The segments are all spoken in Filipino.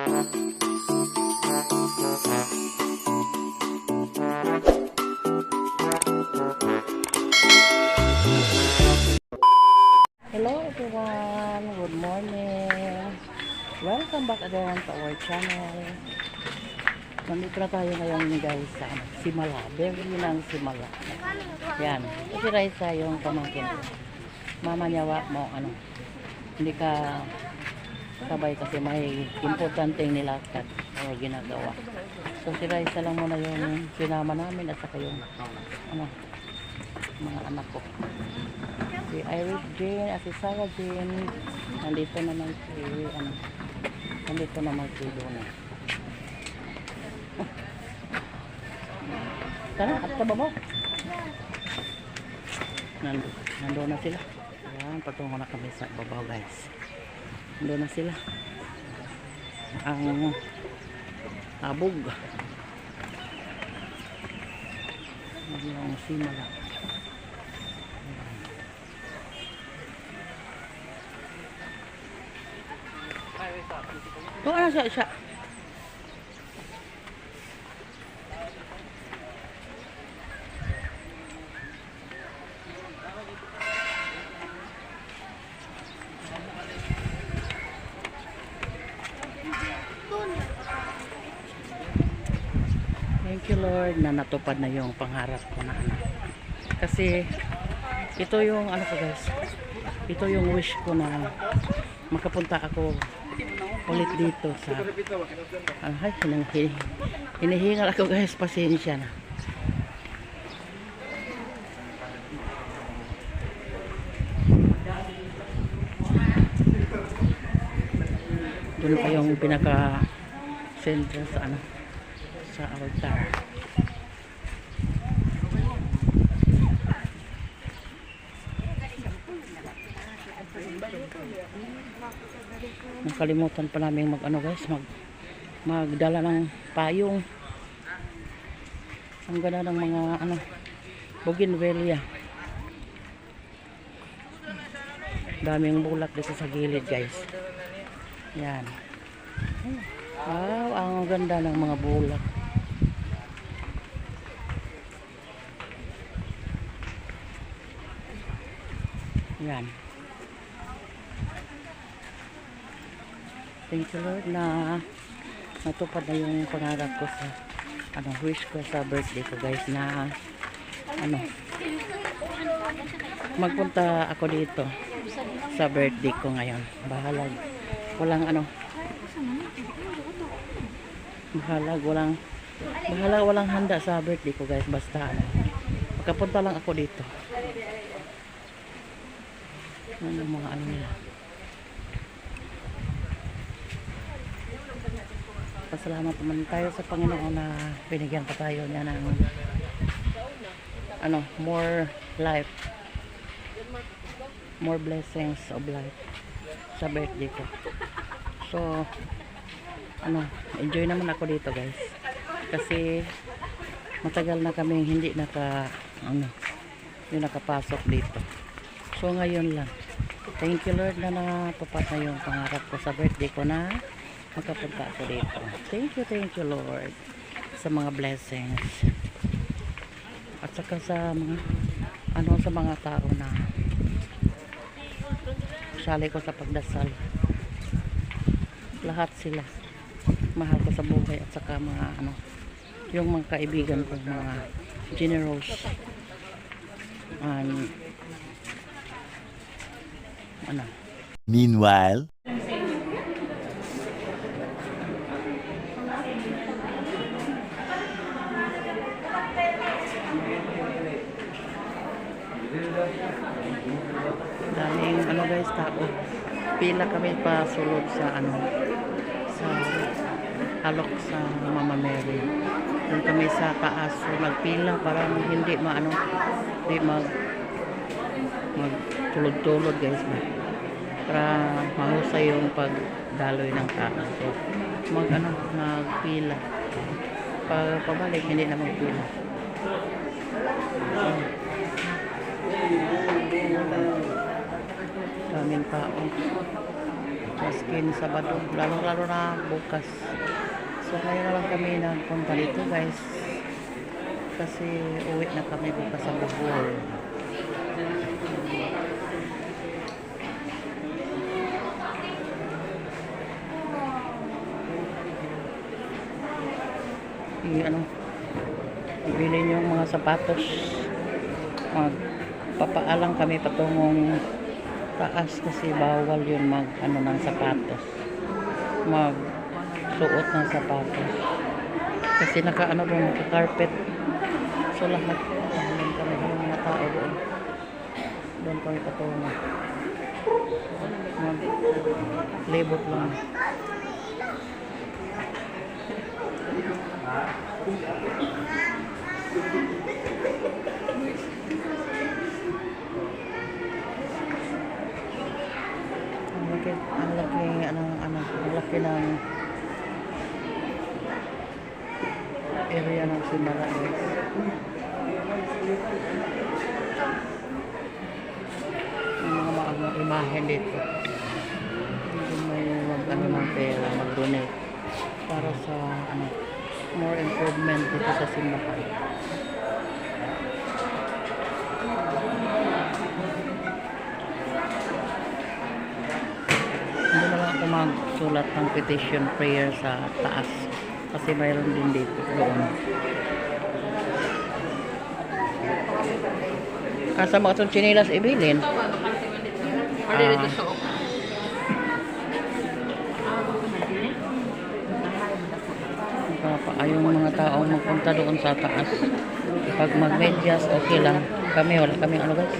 Hello everyone, good morning. Welcome back again to our channel. Nandito na tayo ngayon guys sa Simala, Berry ng Simala. Yan, si Raisa yung pamangkin. Mama niya mo hindi ka sabay kasi may importanteng nilakad o ginagawa. So si Raisa lang muna yung sinama namin at saka yung mga anak ko. Si Iris Jane at si Sarah Jane. Nandito naman si Dona. Tara, at sa baba. Nandun na sila. Ayan, patungo na kami sa babaw guys. Nandun na sila. Ang abog. Yung Simala. Doon na siya. Thank you Lord na natupad na yung pangarap ko na anak. Kasi ito yung guys. Ito yung wish ko na makapunta ako ulit dito sa hinihingal ako guys, pasensya na. Doon pa yung pinaka center sa sa altar. Nakalimutan pa namin magdala ng payong. Ang ganda ng mga bougainvillea. Daming bulak dito sa gilid guys. Yan. Wow, ang ganda ng mga bulak. Yan. Thank you Lord na natupad na yung pangarap ko sa wish ko sa birthday ko guys na magpunta ako dito sa birthday ko ngayon. Bahalag walang handa sa birthday ko guys, basta magkapunta lang ako dito. Yung mga nila. Pasalamat naman tayo sa Panginoon na binigyan pa tayo niya ng more life, more blessings of life sa birthday ko. So enjoy naman ako dito guys, kasi matagal na kami hindi nakapasok dito. So ngayon lang, thank you Lord na natupad na yung pangarap ko sa birthday ko na makapunta ako dito. Thank you Lord sa mga blessings at saka sa mga sa mga tao na sali ko sa pagdasal. Lahat sila mahal ko sa buhay at saka mga yung mga kaibigan ko, mga generous and Meanwhile, daming guys, tao. Pila kami pa sulod sa sa halok sa Mama Mary. Doon kami sa taas, so nagpila para hindi magtulod-tulod guys para mahusay yung pagdaloy ng tao. So nagpila. Pabalik hindi na magpila. Daming tao. Maskin Sabado, lalo na bukas. So ngayon na lang kami nagpunta dito guys. Kasi uwi na kami bukas sa Bohol. Ibili niyo yung mga sapatos. Magpapaalang kami patungong taas kasi bawal yun ng sapatos. Magsuot ng sapatos. Kasi doon, naka-carpet. So lahat, doon kami yung mga tao doon. Doon kami patungong. Libot lang. Ang laki ng area ng Simala guys. Ang mga imahen dito. Hindi may ng pera, mag-donate para sa more improvement dito sa Simala. Hindi na lang ako magsulat ng petition prayer sa taas kasi mayroon din dito doon. Asa mga itong chinilas ibilin? Yung mga taong magpunta doon sa taas. Pag mag-medyas, okay lang. Wala kami guys?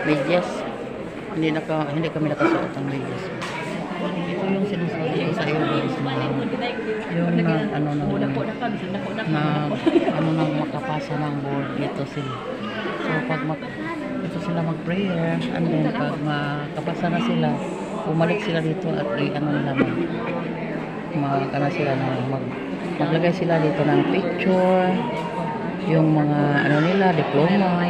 Medyas. Hindi kami nakasuot ng medyas. Ito yung sinasabi ko sa iyo guys yung nang makapasa ng board dito sila. So pag ito sila mag-prayer and then pag makapasa na sila, bumalik sila dito at maglagay sila dito ng picture, yung mga diploma.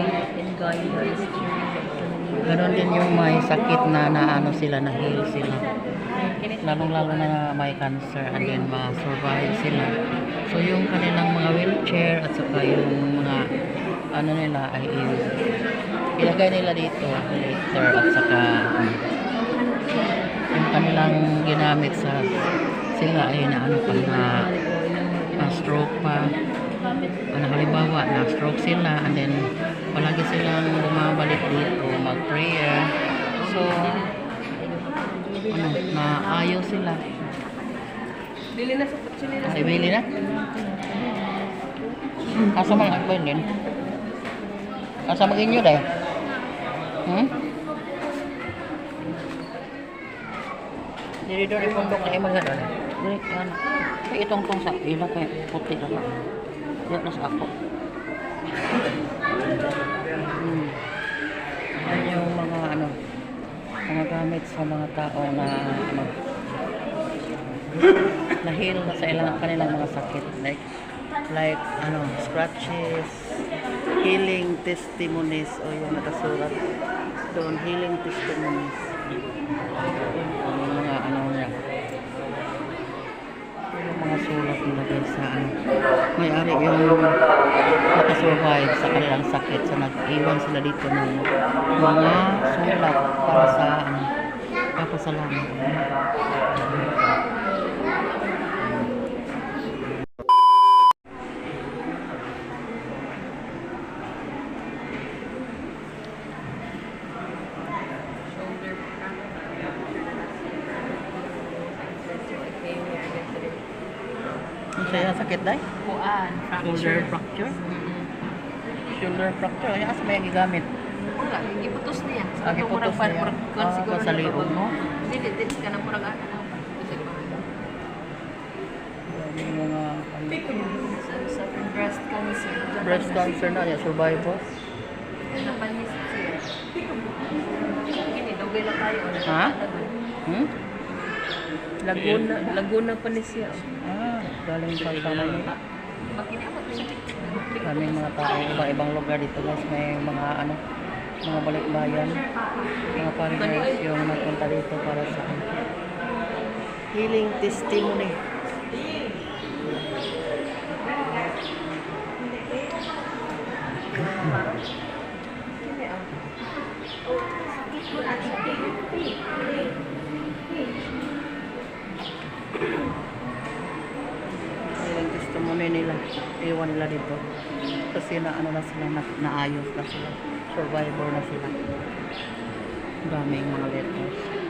Ganon din yung may sakit na na-heal sila. Lalong-lalo na may cancer and then ma-survive sila. So yung kanilang mga wheelchair at saka yung mga ay ilagay nila dito later at saka yung kanilang ginamit sa sila ay na stroke pa. Halimbawa, na-stroke sila and then palagi silang bumabalik dito mag-prayer. So, naayaw sila. Bili na sa kutsili. Bili na? Asa mga agbalin? Asa mag-inyo dahil? Dili doon ipundok na mga doon. Dili kaya itong sa ilang kaya puti lang. Diyan na sa ako. Yan yung mga mga gamit sa mga tao na na-heal na sa kanilang mga sakit like scratches, healing testimonies o yung nakasulat doon, healing testimonies. Yung mga yung mga sulat nila guys sa may-ari yung nakasurvive sa kanilang sakit, so nag-iwan sila dito ng mga sulat para sa papasalamat. Saya sakit dai? Kuan, Shoulder fracture? Shoulder fracture? Ay, asa may gigamit? Wala, giputos niya. Giputos niya? Sa liog mo? Dili ka na murag Yung mga sa breast cancer. breast cancer na niya, survivor? Napanis siya. Kini, dugay na tayo. Ha? Laguna pa ni siya. Galing pa sa Manila. Daming mga tao, ibang lugar dito guys, may mga mga balikbayan, mga foreigners yung nagpunta dito para sa Healing testimony. Healing testimony nila. Iwan nila dito. Kasi na ano na sila, naayos na sila. Survivor na sila. Daming mga letters.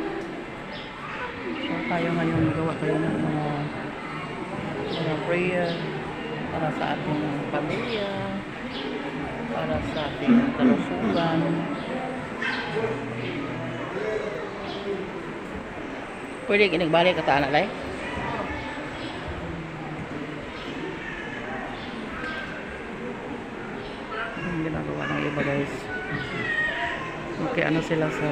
So tayo ngayon gawa tayo ng mga prayer para sa ating pamilya, para sa ating kalusugan. Pwede kinagbalik ka anak lay? Ang ginagawa ng iba guys. Okay, ano sila sa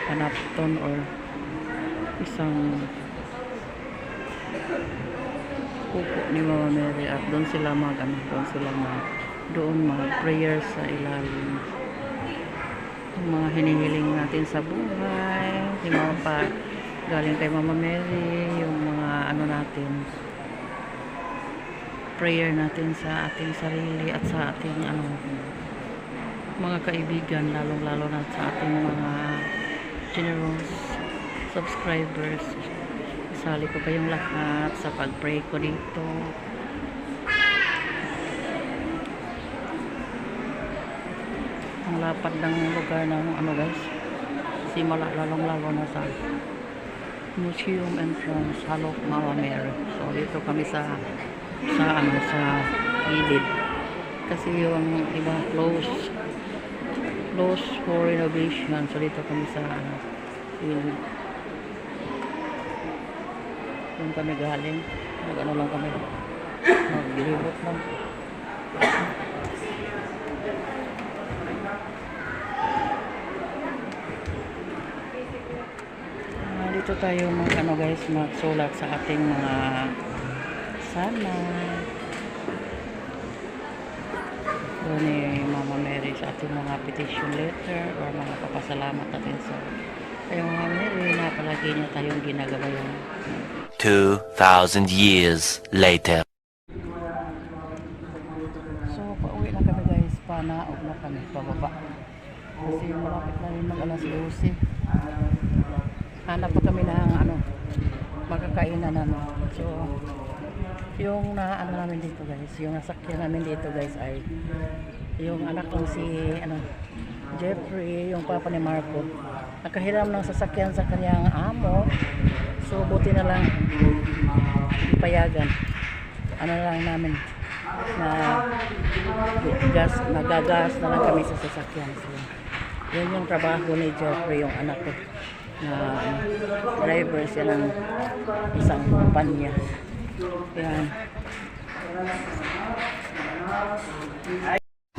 panapton or isang pupo ni Mama Mary at doon sila doon mga prayers sa ilalim, yung mga hinihiling natin sa buhay, yung mga galing kay Mama Mary, yung mga ano natin, prayer natin sa ating sarili at sa ating mga kaibigan, lalong-lalo na sa ating mga generous subscribers. Isali ko kayong lahat sa pag-pray ko dito. Ang lapad ng lugar ng guys, simula lalong-lalo na sa museum entrance, Halok Mama Mary. So dito kami sa gilid. Kasi yung iba close for renovation. So dito kami sa gilid. Doon kami galing. Lang kami. Maglibot lang. Dito tayo guys, magsulat sa ating mga sana. Doon ni Mama Mary sa ating mga petition letter or mga papasalamat natin sa kay Mama Mary na palagi niya tayong ginagabayan. 2,000 years later. So, pauwi na kami guys. Panaog na kami pababa. Kasi malapit na rin mag-alas 12. Hanap pa kami ng makakainan namin. So, yung namin dito guys, yung nasakyan namin dito guys ay yung anak kong si Jeffrey, yung papa ni Marco. Nakahiram ng sasakyan sa kanyang amo. So, buti na lang payagan. Lang namin na nagagas na lang kami sa sasakyan. So, yun yung trabaho ni Jeffrey, yung anak ko. Driver siya ng isang kumpanya. Yan.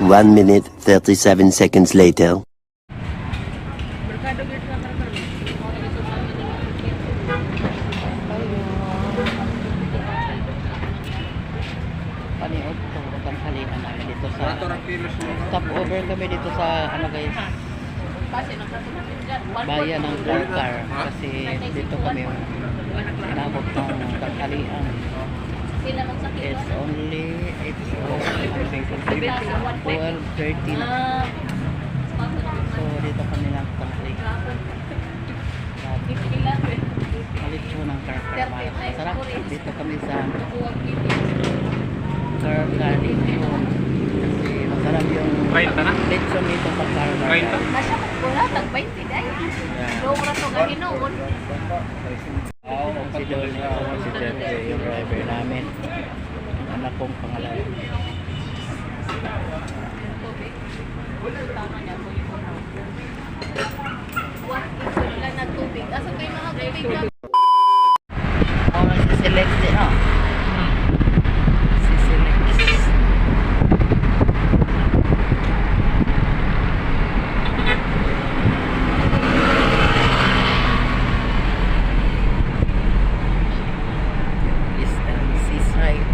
1 minute 37 seconds later. Paniod ko, tanghalian namin dito sa stopover kami dito sa guys, bayan ng Clarkar, kasi dito kami inabot ng tanghalian. It's only 12:13. So dito kami lang tanghalian. Malitsyo ng Clarkar. Masarap. Dito kami sa Clarkar dito. Kasi masarap yung lechon dito sa Clarkar. Masya ko pula, tag-20 day. Logra to gahinoon. Si Dolly, si Jeffrey, yung driver namin. Anak kong pangalan. Wala na tubig. Asa kayo mga tubig na? Si Celeste, si Celeste. Seaside.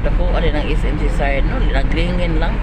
Dako, ano ng SMC side, no? Naglingin lang.